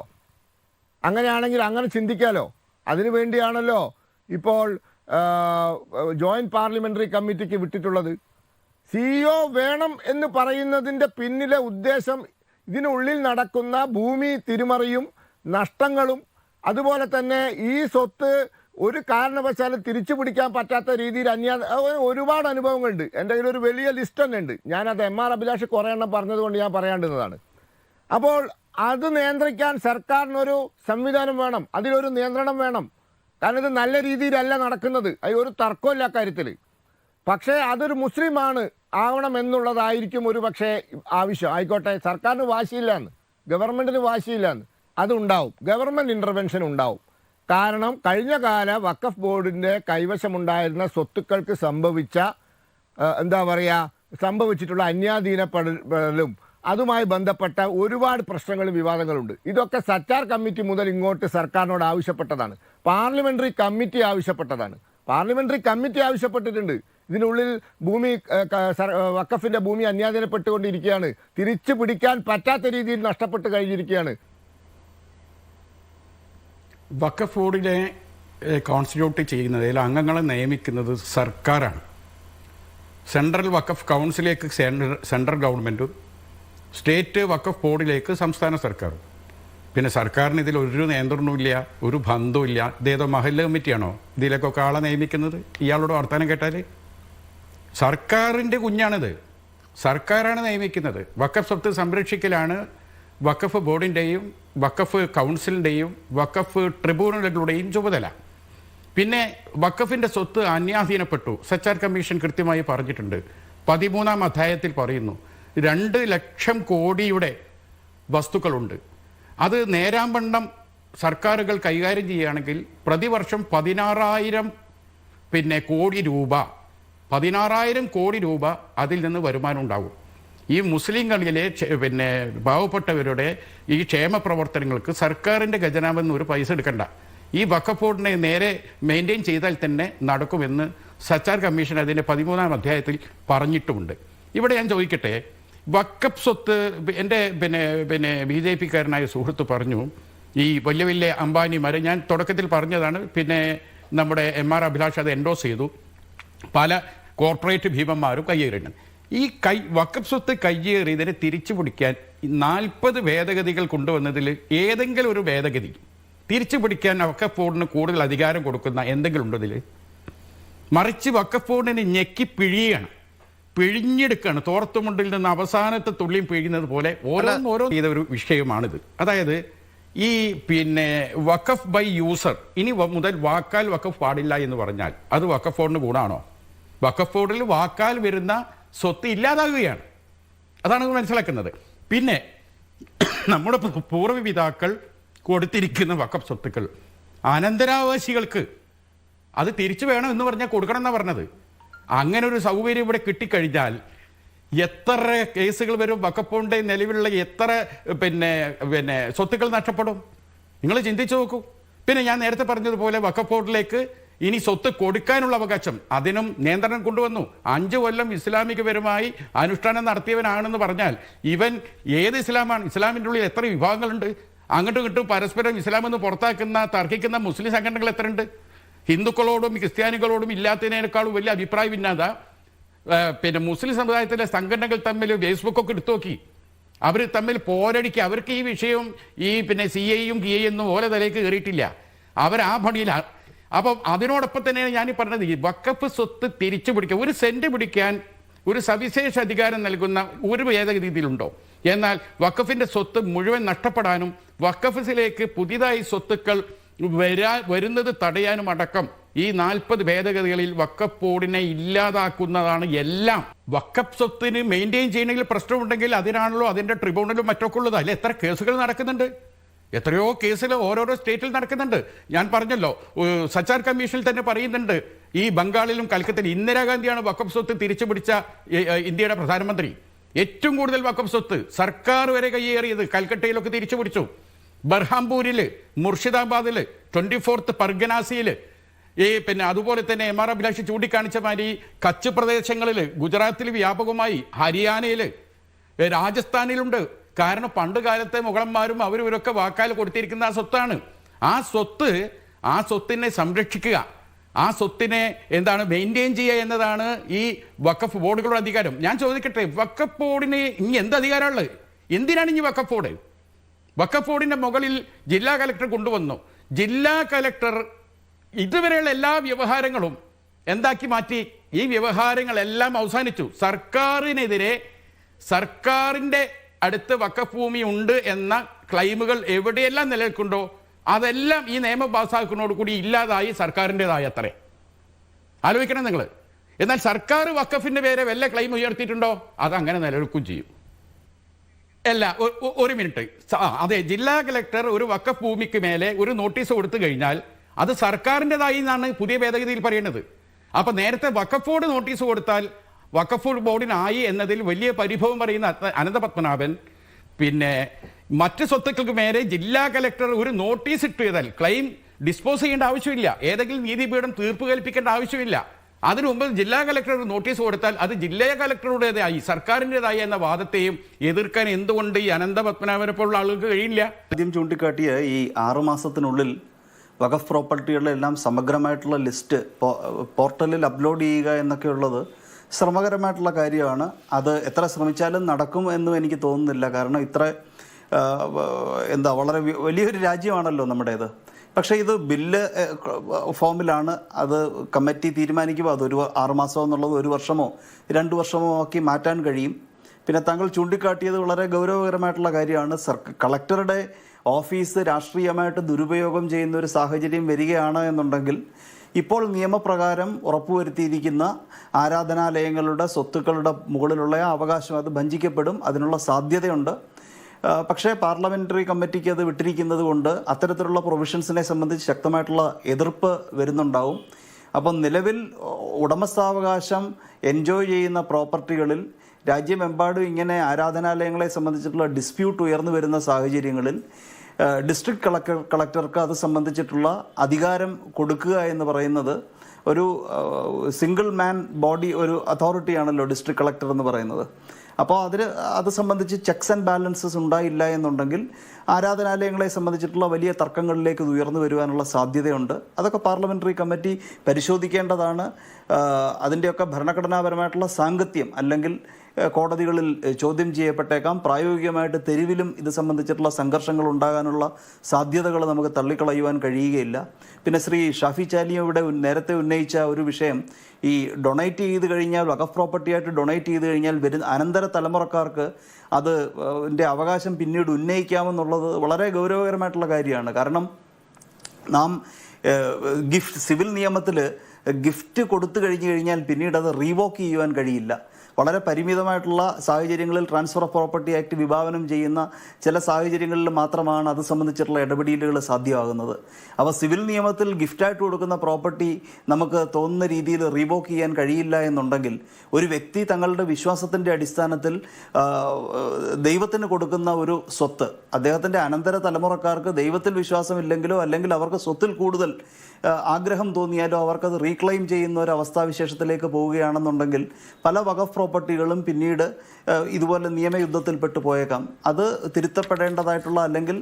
അങ്ങനെയാണെങ്കിൽ അങ്ങനെ ചിന്തിക്കാലോ. അതിനു വേണ്ടിയാണല്ലോ ഇപ്പോൾ ജോയിൻറ്റ് പാർലമെൻ്ററി കമ്മിറ്റിക്ക് വിട്ടിട്ടുള്ളത്. CEO വേണം എന്ന് പറയുന്നതിൻ്റെ പിന്നിലെ ഉദ്ദേശം ഇതിനുള്ളിൽ നടക്കുന്ന ഭൂമി തിരിമറിയും നഷ്ടങ്ങളും അതുപോലെ തന്നെ ഈ സ്വത്ത് ഒരു കാരണവശാലും തിരിച്ചു പിടിക്കാൻ പറ്റാത്ത രീതിയിൽ ഒരുപാട് അനുഭവങ്ങളുണ്ട്. എൻ്റെ കയ്യിൽ ഒരു വലിയ ലിസ്റ്റ് തന്നെ ഉണ്ട്. ഞാനത് MR അഭിലാഷ് കുറേ എണ്ണം പറഞ്ഞതുകൊണ്ട് ഞാൻ പറയാണ്ടുന്നതാണ്. അപ്പോൾ അത് നിയന്ത്രിക്കാൻ സർക്കാരിനൊരു സംവിധാനം വേണം, അതിലൊരു നിയന്ത്രണം വേണം. കാരണം ഇത് നല്ല രീതിയിലല്ല നടക്കുന്നത്, ഒരു തർക്കമില്ല കാര്യത്തിൽ. പക്ഷേ അതൊരു മുസ്ലിമാണ് ആവണം എന്നുള്ളതായിരിക്കും ഒരു പക്ഷേ ആവശ്യം. ആയിക്കോട്ടെ, സർക്കാരിന് വാശിയില്ലാന്ന്, ഗവൺമെൻറ്റിന് വാശിയില്ലാന്ന്, അതുണ്ടാവും. ഗവൺമെൻറ് ഇൻ്റർവെൻഷൻ ഉണ്ടാവും. കാരണം കഴിഞ്ഞ കാല വഖഫ് ബോർഡിൻ്റെ കൈവശമുണ്ടായിരുന്ന സ്വത്തുക്കൾക്ക് സംഭവിച്ചിട്ടുള്ള അന്യാധീനപ്പെടലും അതുമായി ബന്ധപ്പെട്ട ഒരുപാട് പ്രശ്നങ്ങളും വിവാദങ്ങളുണ്ട്. ഇതൊക്കെ സച്ചാർ കമ്മിറ്റി മുതൽ ഇങ്ങോട്ട് സർക്കാരിനോട് ആവശ്യപ്പെട്ടതാണ്. പാർലമെൻ്ററി കമ്മിറ്റി ആവശ്യപ്പെട്ടതാണ്. പാർലമെൻ്ററി കമ്മിറ്റി ആവശ്യപ്പെട്ടിട്ടുണ്ട്. ഇതിനുള്ളിൽ ഭൂമി വഖഫിൻ്റെ ഭൂമി അന്യാധീനപ്പെട്ടുകൊണ്ടിരിക്കുകയാണ്, തിരിച്ചു പിടിക്കാൻ പറ്റാത്ത രീതിയിൽ നഷ്ടപ്പെട്ട് കഴിഞ്ഞിരിക്കുകയാണ്. വഖഫ് ബോർഡിനെ കോൺസ്റ്റിറ്റ്യൂട്ട് ചെയ്യുന്നതിൽ അംഗങ്ങളെ നിയമിക്കുന്നത് സർക്കാരാണ്. സെൻട്രൽ വഖഫ് കൗൺസിലേക്ക് സെൻട്രൽ ഗവൺമെൻറ്റും സ്റ്റേറ്റ് വഖഫ് ബോർഡിലേക്ക് സംസ്ഥാന സർക്കാരും. പിന്നെ സർക്കാരിന് ഇതിൽ ഒരു നിയന്ത്രണവുമില്ല, ഒരു ബന്ധവുമില്ല. ഇതേതോ മഹല്ല് കമ്മിറ്റിയാണോ ഇതിലേക്കൊക്കെ ആളെ നിയമിക്കുന്നത്? ഇയാളോട് വർത്തമാനം കേട്ടാൽ സർക്കാരിൻ്റെ കുഞ്ഞാണിത്, സർക്കാരാണ് നിയമിക്കുന്നത്. വഖഫ് സ്വത്ത് സംരക്ഷിക്കലാണ് വഖഫ് ബോർഡിൻ്റെയും വഖഫ് കൗൺസിലിൻ്റെയും വഖഫ് ട്രിബ്യൂണലുകളുടെയും ചുമതല. പിന്നെ വഖഫിൻ്റെ സ്വത്ത് അന്യാധീനപ്പെട്ടു. സച്ചാർ കമ്മീഷൻ കൃത്യമായി പറഞ്ഞിട്ടുണ്ട്. 13-ാം അധ്യായത്തിൽ പറയുന്നു 2 ലക്ഷം കോടിയുടെ വസ്തുക്കളുണ്ട്. അത് നേരാമ്പണ്ണം സർക്കാരുകൾ കൈകാര്യം ചെയ്യുകയാണെങ്കിൽ പ്രതിവർഷം 16,000 കോടി രൂപ 16,000 കോടി രൂപ അതിൽ നിന്ന് വരുമാനം ഉണ്ടാകും. ഈ മുസ്ലിങ്ങളിലെ പാവപ്പെട്ടവരുടെ ഈ ക്ഷേമ പ്രവർത്തനങ്ങൾക്ക് സർക്കാരിൻ്റെ ഖജനാവെന്ന് ഒരു പൈസ എടുക്കണ്ട. ഈ വഖഫ് ബോർഡിനെ നേരെ മെയിൻറ്റെയിൻ ചെയ്താൽ തന്നെ നടക്കുമെന്ന് സച്ചാർ കമ്മീഷൻ അതിൻ്റെ 13-ാം അധ്യായത്തിൽ പറഞ്ഞിട്ടുമുണ്ട്. ഇവിടെ ഞാൻ ചോദിക്കട്ടെ, വഖഫ് സ്വത്ത് എൻ്റെ BJP-കാരനായ സുഹൃത്ത് പറഞ്ഞു, ഈ വലിയ വലിയ അംബാനിമാരെ, ഞാൻ തുടക്കത്തിൽ പറഞ്ഞതാണ്, പിന്നെ നമ്മുടെ MR അഭിലാഷ് അത് എൻഡോസ് ചെയ്തു, പല കോർപ്പറേറ്റ് ഭീമന്മാരും കയ്യേറിയിട്ടുണ്ട്. ഈ വഖഫ് സ്വത്ത് കയ്യേറിയതിനെ തിരിച്ചു പിടിക്കാൻ 40 ഭേദഗതികൾ കൊണ്ടുവന്നതിൽ ഏതെങ്കിലും ഒരു ഭേദഗതി തിരിച്ചു പിടിക്കാൻ വഖഫ് ബോർഡിന് കൂടുതൽ അധികാരം കൊടുക്കുന്ന എന്തെങ്കിലും ഉണ്ടോ ഇതിൽ? മറിച്ച് വഖഫ് ബോർഡിനെ ഞെക്കി പിഴിഞ്ഞെടുക്കുകയാണ്. തോർത്തുമുണ്ടിൽ നിന്ന് അവസാനത്തെ തുള്ളിയും പിഴിയുന്നത് പോലെ ഓരോ ചെയ്ത ഒരു വിഷയമാണിത്. അതായത് ഈ വഖഫ് ബൈ യൂസർ, ഇനി മുതൽ വാക്കാൽ വഖഫ് പാടില്ല എന്ന് പറഞ്ഞാൽ അത് വഖഫ് ബോർഡിന് ഗുണമാണോ? വഖഫ് ബോർഡിൽ വാക്കാൽ വരുന്ന സ്വത്ത് ഇല്ലാതാകുകയാണ്. അതാണ് മനസ്സിലാക്കുന്നത്. പിന്നെ നമ്മുടെ പൂർവ്വപിതാക്കൾ കൊടുത്തിരിക്കുന്ന വഖഫ് സ്വത്തുക്കൾ അനന്തരാവകാശികൾക്ക് അത് തിരിച്ചു വേണം എന്ന് പറഞ്ഞാൽ കൊടുക്കണം എന്നാണ് പറഞ്ഞത്. അങ്ങനെ ഒരു സൗകര്യം ഇവിടെ കിട്ടിക്കഴിഞ്ഞാൽ എത്ര കേസുകൾ വരും? വഖഫ് ബോർഡിൻ്റെ നിലവിലുള്ള എത്ര സ്വത്തുക്കൾ നഷ്ടപ്പെടും? നിങ്ങൾ ചിന്തിച്ചു നോക്കൂ. പിന്നെ ഞാൻ നേരത്തെ പറഞ്ഞതുപോലെ വഖഫ് ബോർഡിലേക്ക് ഇനി സ്വത്ത് കൊടുക്കാനുള്ള അവകാശം, അതിനും നിയന്ത്രണം കൊണ്ടുവന്നു. 5 കൊല്ലം ഇസ്ലാമികപരമായി അനുഷ്ഠാനം നടത്തിയവനാണെന്ന് പറഞ്ഞാൽ ഇവൻ ഏത് ഇസ്ലാമാണ്? ഇസ്ലാമിൻ്റെ ഉള്ളിൽ എത്ര വിഭാഗങ്ങളുണ്ട്? അങ്ങോട്ടും ഇങ്ങോട്ടും പരസ്പരം ഇസ്ലാമെന്ന് പുറത്താക്കുന്ന തർക്കിക്കുന്ന മുസ്ലിം സംഘടനകൾ എത്രയുണ്ട്? ഹിന്ദുക്കളോടും ക്രിസ്ത്യാനികളോടും ഇല്ലാത്തതിനേക്കാളും വലിയ അഭിപ്രായ ഭിന്നത മുസ്ലിം സമുദായത്തിലെ സംഘടനകൾ തമ്മിൽ ഫേസ്ബുക്കൊക്കെ എടുത്തു നോക്കി, അവർ തമ്മിൽ പോരടിക്കുക. അവർക്ക് ഈ വിഷയം ഈ CIയും KIയൊന്നും ഓരോ തലേക്ക് കയറിയിട്ടില്ല. അവർ ആ പണിയിലാണ്. അപ്പം അതിനോടൊപ്പം തന്നെയാണ് ഞാൻ പറഞ്ഞത്, ഈ വഖഫ് സ്വത്ത് തിരിച്ചു പിടിക്കുക, ഒരു സെന്റ് പിടിക്കാൻ ഒരു സവിശേഷ അധികാരം നൽകുന്ന ഒരു ഭേദഗതിയിലുണ്ടോ? എന്നാൽ വഖഫിൻ്റെ സ്വത്ത് മുഴുവൻ നഷ്ടപ്പെടാനും വഖഫിലേക്ക് പുതിയതായി സ്വത്തുക്കൾ വരുന്നത് തടയാനും അടക്കം ഈ 40 ഭേദഗതികളിൽ വഖഫ് ബോർഡിനെ ഇല്ലാതാക്കുന്നതാണ് എല്ലാം. വഖഫ് സ്വത്തിന് മെയിൻറ്റെയിൻ ചെയ്യണമെങ്കിൽ പ്രശ്നമുണ്ടെങ്കിൽ അതിനാണല്ലോ അതിൻ്റെ ട്രിബ്യൂണലും മറ്റൊക്കെ ഉള്ളത്. അതിൽ എത്ര കേസുകൾ നടക്കുന്നുണ്ട്? എത്രയോ കേസുകൾ ഓരോരോ സ്റ്റേറ്റിൽ നടക്കുന്നുണ്ട്. ഞാൻ പറഞ്ഞല്ലോ, സച്ചാർ കമ്മീഷനിൽ തന്നെ പറയുന്നുണ്ട്, ഈ ബംഗാളിലും കൽക്കത്തയിലും ഇന്ദിരാഗാന്ധിയാണ് വഖഫ് സ്വത്ത് തിരിച്ചു പിടിച്ച ഇന്ത്യയുടെ പ്രധാനമന്ത്രി. ഏറ്റവും കൂടുതൽ വഖഫ് സ്വത്ത് സർക്കാർ വരെ കയ്യേറിയത് കൽക്കട്ടയിലൊക്കെ തിരിച്ചു പിടിച്ചു. ബർഹാംപൂരിൽ, മുർഷിദാബാദിൽ, 24th പർഗനാസിയിൽ, അതുപോലെ തന്നെ MR അഭിലാഷ് ചൂണ്ടിക്കാണിച്ച മാതിരി കച്ച് പ്രദേശങ്ങളിൽ, ഗുജറാത്തിൽ വ്യാപകമായി, ഹരിയാനയിൽ, രാജസ്ഥാനിലുണ്ട്. കാരണം പണ്ട് കാലത്തെ മുഗളന്മാരും അവരൊക്കെ വാക്കാൽ കൊടുത്തിരിക്കുന്ന ആ സ്വത്താണ്. ആ സ്വത്തിനെ സംരക്ഷിക്കുക, ആ സ്വത്തിനെ മെയിൻറ്റെയിൻ ചെയ്യുക എന്നതാണ് ഈ വഖഫ് ബോർഡുകളുടെ അധികാരം. ഞാൻ ചോദിക്കട്ടെ, വഖഫ് ബോർഡിന് ഇനി എന്ത് അധികാരമുള്ളത്? എന്തിനാണ് ഇനി വഖഫ് ബോർഡ്? വഖഫ് ബോർഡിൻ്റെ മുകളിൽ ജില്ലാ കലക്ടർ കൊണ്ടുവന്നു. ജില്ലാ കലക്ടർ ഇതുവരെയുള്ള എല്ലാ വ്യവഹാരങ്ങളും എന്താക്കി മാറ്റി? ഈ വ്യവഹാരങ്ങളെല്ലാം അവസാനിച്ചു. സർക്കാരിനെതിരെ സർക്കാരിൻ്റെ അടുത്ത് വഖഫ് ഭൂമി ഉണ്ട് എന്ന ക്ലെയിമുകൾ എവിടെയെല്ലാം നിലനിൽക്കുന്നുണ്ടോ അതെല്ലാം ഈ നിയമം പാസ്സാക്കുന്നതോടുകൂടി ഇല്ലാതായി സർക്കാരിൻ്റെതായ അത്രേ. ആലോചിക്കണം നിങ്ങൾ. എന്നാൽ സർക്കാർ വഖഫിൻ്റെ പേരെ വല്ല ക്ലെയിം ഉയർത്തിയിട്ടുണ്ടോ? അതങ്ങനെ നിലനിൽക്കുകയും ചെയ്യും. അല്ല, ഒരു മിനിറ്റ്. അതെ, ജില്ലാ കലക്ടർ ഒരു വഖഫ് ഭൂമിക്ക് മേലെ ഒരു നോട്ടീസ് കൊടുത്തു കഴിഞ്ഞാൽ അത് സർക്കാരിൻ്റെതായി എന്നാണ് പുതിയ ഭേദഗതിയിൽ പറയുന്നത്. അപ്പം നേരത്തെ വഖഫ് ബോർഡ് നോട്ടീസ് കൊടുത്താൽ വഖഫ് ബോർഡിനായി എന്നതിൽ വലിയ പരിഭവം പറയുന്ന അനന്തപത്മനാഭൻ മറ്റ് സ്വത്തുക്കൾക്ക് മേലെ ജില്ലാ കലക്ടർ ഒരു നോട്ടീസ് ഇട്ടു ചെയ്താൽ ക്ലെയിം ഡിസ്പോസ് ചെയ്യേണ്ട ആവശ്യമില്ല, ഏതെങ്കിലും നീതിപീഠം തീർപ്പ് കൽപ്പിക്കേണ്ട ആവശ്യമില്ല. അതിനു മുമ്പ് ജില്ലാ കലക്ടർ ഒരു നോട്ടീസ് കൊടുത്താൽ അത് ജില്ലാ കലക്ടറുടേതായി, സർക്കാരിൻ്റെതായി എന്ന വാദത്തെയും എതിർക്കാൻ എന്തുകൊണ്ട് ഈ അനന്തപത്മനാഭനെ പോലുള്ള ആളുകൾക്ക് കഴിയില്ല? ആദ്യം ചൂണ്ടിക്കാട്ടിയ ഈ 6 മാസത്തിനുള്ളിൽ വഖഫ് പ്രോപ്പർട്ടികളുടെ എല്ലാം സമഗ്രമായിട്ടുള്ള ലിസ്റ്റ് പോർട്ടലിൽ അപ്ലോഡ് ചെയ്യുക എന്നൊക്കെയുള്ളത് ശ്രമകരമായിട്ടുള്ള കാര്യമാണ്. അത് എത്ര ശ്രമിച്ചാലും നടക്കും എന്നും എനിക്ക് തോന്നുന്നില്ല. കാരണം ഇത്ര വളരെ വലിയൊരു രാജ്യമാണല്ലോ നമ്മുടേത്. പക്ഷേ ഇത് ബില്ല് ഫോമിലാണ്. അത് കമ്മിറ്റി തീരുമാനിക്കുമ്പോൾ അതൊരു 6 മാസം എന്നുള്ളത് 1 വർഷമോ 2 വർഷമോ ആക്കി മാറ്റാൻ കഴിയും. പിന്നെ താങ്കൾ ചൂണ്ടിക്കാട്ടിയത് വളരെ ഗൗരവകരമായിട്ടുള്ള കാര്യമാണ്. കളക്ടറുടെ ഓഫീസ് രാഷ്ട്രീയമായിട്ട് ദുരുപയോഗം ചെയ്യുന്ന ഒരു സാഹചര്യം വരികയാണ് എന്നുണ്ടെങ്കിൽ ഇപ്പോൾ നിയമപ്രകാരം ഉറപ്പുവരുത്തിയിരിക്കുന്ന ആരാധനാലയങ്ങളുടെ സ്വത്തുക്കളുടെ മുകളിലുള്ള അവകാശം അത് ഭഞ്ജിക്കപ്പെടും. അതിനുള്ള സാധ്യതയുണ്ട്. പക്ഷേ പാർലമെൻ്ററി കമ്മിറ്റിക്ക് അത് വിട്ടിരിക്കുന്നത് കൊണ്ട് അത്തരത്തിലുള്ള പ്രൊവിഷൻസിനെ സംബന്ധിച്ച് ശക്തമായിട്ടുള്ള എതിർപ്പ് വരുന്നുണ്ടാവും. അപ്പം നിലവിൽ ഉടമസ്ഥാവകാശം എൻജോയ് ചെയ്യുന്ന പ്രോപ്പർട്ടികളിൽ രാജ്യമെമ്പാടും ഇങ്ങനെ ആരാധനാലയങ്ങളെ സംബന്ധിച്ചിട്ടുള്ള ഡിസ്പ്യൂട്ട് ഉയർന്നു വരുന്ന സാഹചര്യങ്ങളിൽ ഡിസ്ട്രിക്ട് കളക്ടർക്ക് അത് സംബന്ധിച്ചിട്ടുള്ള അധികാരം കൊടുക്കുക എന്ന് പറയുന്നത് ഒരു സിംഗിൾ മാൻ ബോഡി, ഒരു അതോറിറ്റിയാണല്ലോ ഡിസ്ട്രിക്ട് കളക്ടർ എന്ന് പറയുന്നത്. അപ്പോൾ അത് സംബന്ധിച്ച് ചെക്സ് ആൻഡ് ബാലൻസസ് ഉണ്ടായില്ല എന്നുണ്ടെങ്കിൽ ആരാധനാലയങ്ങളെ സംബന്ധിച്ചിട്ടുള്ള വലിയ തർക്കങ്ങളിലേക്ക് ഉയർന്നു വരുവാനുള്ള സാധ്യതയുണ്ട്. അതൊക്കെ പാർലമെൻ്ററി കമ്മിറ്റി പരിശോധിക്കേണ്ടതാണ്. അതിൻ്റെയൊക്കെ ഭരണഘടനാപരമായിട്ടുള്ള സാങ്കത്യം അല്ലെങ്കിൽ കോടതികളിൽ ചോദ്യം ചെയ്യപ്പെട്ടേക്കാം. പ്രായോഗികമായിട്ട് തെരുവിലും ഇത് സംബന്ധിച്ചിട്ടുള്ള സംഘർഷങ്ങൾ ഉണ്ടാകാനുള്ള സാധ്യതകൾ നമുക്ക് തള്ളിക്കളയുവാൻ കഴിയുകയില്ല. പിന്നെ ശ്രീ ഷാഫി ചാലിയ ഇവിടെ നേരത്തെ ഉന്നയിച്ച ഒരു വിഷയം, ഈ ഡൊണേറ്റ് ചെയ്ത് കഴിഞ്ഞാൽ, വഖഫ് പ്രോപ്പർട്ടിയായിട്ട് ഡൊണേറ്റ് ചെയ്ത് കഴിഞ്ഞാൽ അനന്തര തലമുറക്കാർക്ക് അതിൻ്റെ അവകാശം പിന്നീട് ഉന്നയിക്കാമെന്നുള്ളത് വളരെ ഗൗരവകരമായിട്ടുള്ള കാര്യമാണ്. കാരണം നാം സിവിൽ നിയമത്തിൽ ഗിഫ്റ്റ് കൊടുത്തു കഴിഞ്ഞാൽ പിന്നീട് അത് റീവോക്ക് ചെയ്യുവാൻ കഴിയില്ല. വളരെ പരിമിതമായിട്ടുള്ള സാഹചര്യങ്ങളിൽ ട്രാൻസ്ഫർ ഓഫ് പ്രോപ്പർട്ടി ആക്ട് വിഭാവനം ചെയ്യുന്ന ചില സാഹചര്യങ്ങളിൽ മാത്രമാണ് അത് സംബന്ധിച്ചിട്ടുള്ള ഇടപെടലുകൾ സാധ്യമാകുന്നത്. അപ്പോൾ സിവിൽ നിയമത്തിൽ ഗിഫ്റ്റായിട്ട് കൊടുക്കുന്ന പ്രോപ്പർട്ടി നമുക്ക് തോന്നുന്ന രീതിയിൽ റീവോക്ക് ചെയ്യാൻ കഴിയില്ല എന്നുണ്ടെങ്കിൽ ഒരു വ്യക്തി തങ്ങളുടെ വിശ്വാസത്തിൻ്റെ അടിസ്ഥാനത്തിൽ ദൈവത്തിന് കൊടുക്കുന്ന ഒരു സ്വത്ത് അദ്ദേഹത്തിൻ്റെ അനന്തര തലമുറക്കാർക്ക് ദൈവത്തിൽ വിശ്വാസമില്ലെങ്കിലോ അല്ലെങ്കിൽ അവർക്ക് സ്വത്തിൽ കൂടുതൽ ആഗ്രഹം തോന്നിയാലോ അവർക്കത് റീക്ലെയിം ചെയ്യുന്ന ഒരു അവസ്ഥാവിശേഷത്തിലേക്ക് പോവുകയാണെന്നുണ്ടെങ്കിൽ പല വഖഫ് പ്രോപ്പർട്ടികളും പിന്നീട് ഇതുപോലെ നിയമയുദ്ധത്തിൽപ്പെട്ടു പോയേക്കാം. അത് തിരുത്തപ്പെടേണ്ടതായിട്ടുള്ള അല്ലെങ്കിൽ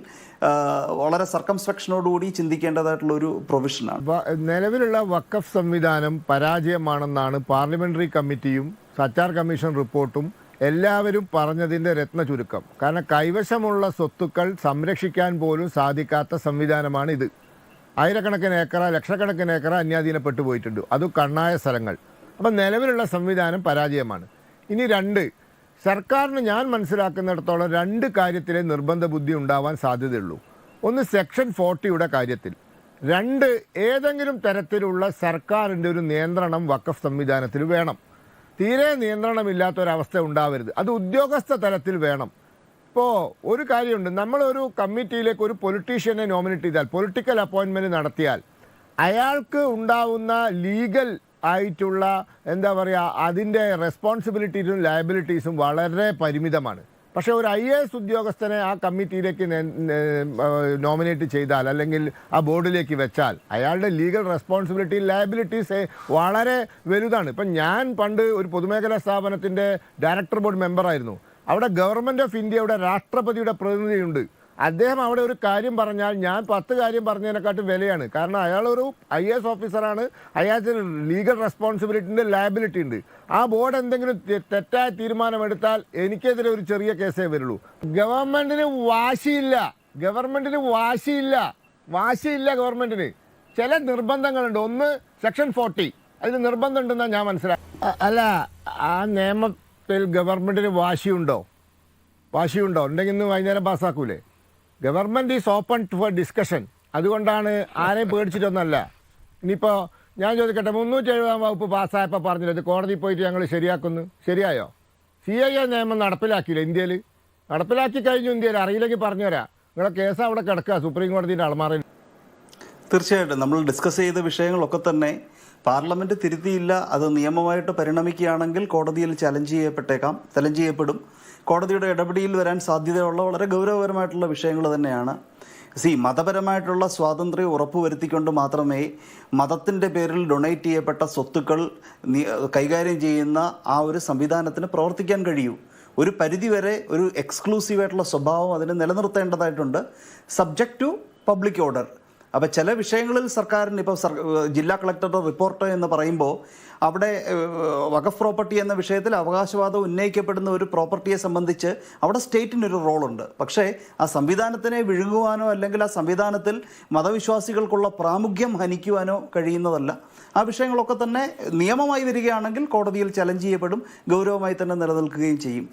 വളരെ സർക്കംസ്പെക്ഷനോടുകൂടി ചിന്തിക്കേണ്ടതായിട്ടുള്ള ഒരു പ്രൊവിഷനാണ്. നിലവിലുള്ള വഖഫ് സംവിധാനം പരാജയമാണെന്നാണ് പാർലമെന്ററി കമ്മിറ്റിയും സച്ചാർ കമ്മീഷൻ റിപ്പോർട്ടും എല്ലാവരും പറഞ്ഞതിൻ്റെ രത്ന ചുരുക്കം. കാരണം കൈവശമുള്ള സ്വത്തുക്കൾ സംരക്ഷിക്കാൻ പോലും സാധിക്കാത്ത സംവിധാനമാണ് ഇത്. ആയിരക്കണക്കിന് ഏക്കറ, ലക്ഷക്കണക്കിന് ഏക്കറ അന്യാധീനപ്പെട്ടു പോയിട്ടുണ്ട്. അതും കണ്ണായ സ്ഥലങ്ങൾ. അപ്പം നിലവിലുള്ള സംവിധാനം പരാജയമാണ്. ഇനി 2, സർക്കാരിന് ഞാൻ മനസ്സിലാക്കുന്നിടത്തോളം 2 കാര്യത്തിലെ നിർബന്ധ ബുദ്ധി ഉണ്ടാവാൻ സാധ്യതയുള്ളൂ. ഒന്ന് സെക്ഷൻ 40യുടെ കാര്യത്തിൽ, 2 ഏതെങ്കിലും തരത്തിലുള്ള സർക്കാരിൻ്റെ ഒരു നിയന്ത്രണം വഖഫ് സംവിധാനത്തിൽ വേണം. തീരെ നിയന്ത്രണമില്ലാത്തൊരവസ്ഥ ഉണ്ടാവരുത്. അത് ഉദ്യോഗസ്ഥ തലത്തിൽ വേണം. ഇപ്പോൾ ഒരു കാര്യമുണ്ട്, നമ്മളൊരു കമ്മിറ്റിയിലേക്ക് ഒരു പൊളിറ്റീഷ്യനെ നോമിനേറ്റ് ചെയ്താൽ, പൊളിറ്റിക്കൽ അപ്പോയിൻമെൻറ്റ് നടത്തിയാൽ അയാൾക്ക് ഉണ്ടാവുന്ന ലീഗൽ ആയിട്ടുള്ള അതിൻ്റെ റെസ്പോൺസിബിലിറ്റീസും ലയബിലിറ്റീസും വളരെ പരിമിതമാണ്. പക്ഷേ ഒരു IAS ഉദ്യോഗസ്ഥനെ ആ കമ്മിറ്റിയിലേക്ക് നോമിനേറ്റ് ചെയ്താൽ അല്ലെങ്കിൽ ആ ബോർഡിലേക്ക് വെച്ചാൽ അയാളുടെ ലീഗൽ റെസ്പോൺസിബിലിറ്റി, ലയബിലിറ്റീസ് വളരെ വലുതാണ്. ഇപ്പം ഞാൻ പണ്ട് ഒരു പൊതുമേഖലാ സ്ഥാപനത്തിൻ്റെ ഡയറക്ടർ ബോർഡ് മെമ്പറായിരുന്നു. അവിടെ ഗവൺമെൻറ് ഓഫ് ഇന്ത്യയുടെ രാഷ്ട്രപതിയുടെ പ്രതിനിധിയുണ്ട്. അദ്ദേഹം അവിടെ ഒരു കാര്യം പറഞ്ഞാൽ ഞാൻ 10 കാര്യം പറഞ്ഞതിനെക്കാട്ടും വിലയാണ്. കാരണം അയാളൊരു IAS ഓഫീസറാണ്. അയാൾക്ക് ലീഗൽ റെസ്പോൺസിബിലിറ്റിൻ്റെ ലയബിലിറ്റി ഉണ്ട്. ആ ബോർഡ് എന്തെങ്കിലും തെറ്റായ തീരുമാനമെടുത്താൽ എനിക്കെതിരെ ഒരു ചെറിയ കേസേ വരുള്ളൂ. ഗവൺമെൻറ്റിന് ഗവൺമെൻറ്റിന് ചില നിർബന്ധങ്ങളുണ്ട്. ഒന്ന് സെക്ഷൻ 40, അതിന് നിർബന്ധം ഉണ്ടെന്നാണ് ഞാൻ മനസ്സിലാക്കി. അല്ല, ആ നിയമത്തിൽ ഗവൺമെൻറ്റിന് വാശിയുണ്ടോ? ഉണ്ടെങ്കിൽ ഇന്ന് വൈകുന്നേരം പാസ്സാക്കൂലേ? Government is open for discussion. അതുകൊണ്ടാണ് ആരെയും പേടിച്ചിട്ടൊന്നല്ല. ഇനിയിപ്പോൾ ഞാൻ ചോദിക്കട്ടെ, 370 വകുപ്പ് പാസ്സായപ്പോൾ പറഞ്ഞില്ല ഇത് കോടതിയിൽ പോയിട്ട് ഞങ്ങൾ ശരിയാക്കുന്നു. ശരിയായോ? CIA നിയമം നടപ്പിലാക്കിയില്ല ഇന്ത്യയിൽ. നടപ്പിലാക്കി കഴിഞ്ഞു ഇന്ത്യയിൽ. അറിയില്ലെങ്കിൽ പറഞ്ഞുതരാം. നിങ്ങളെ കേസ് അവിടെ കിടക്കുക സുപ്രീം കോടതിയുടെ അളമാറയിൽ. തീർച്ചയായിട്ടും നമ്മൾ ഡിസ്കസ് ചെയ്ത വിഷയങ്ങളൊക്കെ തന്നെ പാർലമെൻറ്റ് തിരുത്തിയില്ല, അത് നിയമമായിട്ട് പരിണമിക്കുകയാണെങ്കിൽ കോടതിയിൽ ചലഞ്ച് ചെയ്യപ്പെടും. കോടതിയുടെ ഇടപെടലിൽ വരാൻ സാധ്യതയുള്ള വളരെ ഗൗരവകരമായിട്ടുള്ള വിഷയങ്ങൾ തന്നെയാണ്. മതപരമായിട്ടുള്ള സ്വാതന്ത്ര്യം ഉറപ്പുവരുത്തിക്കൊണ്ട് മാത്രമേ മതത്തിൻ്റെ പേരിൽ ഡൊണേറ്റ് ചെയ്യപ്പെട്ട സ്വത്തുക്കൾ കൈകാര്യം ചെയ്യുന്ന ആ ഒരു സംവിധാനത്തിന് പ്രവർത്തിക്കാൻ കഴിയൂ. ഒരു പരിധിവരെ ഒരു എക്സ്ക്ലൂസീവായിട്ടുള്ള സ്വഭാവം അതിന് നിലനിർത്തേണ്ടതായിട്ടുണ്ട്, സബ്ജക്റ്റ് ടു പബ്ലിക് ഓർഡർ. അപ്പോൾ ചില വിഷയങ്ങളിൽ സർക്കാരിന് ഇപ്പോൾ ജില്ലാ കളക്ടറുടെ റിപ്പോർട്ട് എന്ന് പറയുമ്പോൾ അവിടെ വഖഫ് പ്രോപ്പർട്ടി എന്ന വിഷയത്തിൽ അവകാശവാദം ഉന്നയിക്കപ്പെടുന്ന ഒരു പ്രോപ്പർട്ടിയെ സംബന്ധിച്ച് അവിടെ സ്റ്റേറ്റിനൊരു റോളുണ്ട്. പക്ഷേ ആ സംവിധാനത്തിനെ വിഴുങ്ങുവാനോ അല്ലെങ്കിൽ ആ സംവിധാനത്തിൽ മതവിശ്വാസികൾക്കുള്ള പ്രാമുഖ്യം ഹനിക്കുവാനോ കഴിയുന്നതല്ല. ആ വിഷയങ്ങളൊക്കെ തന്നെ നിയമമായി വരികയാണെങ്കിൽ കോടതിയിൽ ചലഞ്ച് ചെയ്യപ്പെടും, ഗൗരവമായി തന്നെ നിലനിൽക്കുകയും ചെയ്യും.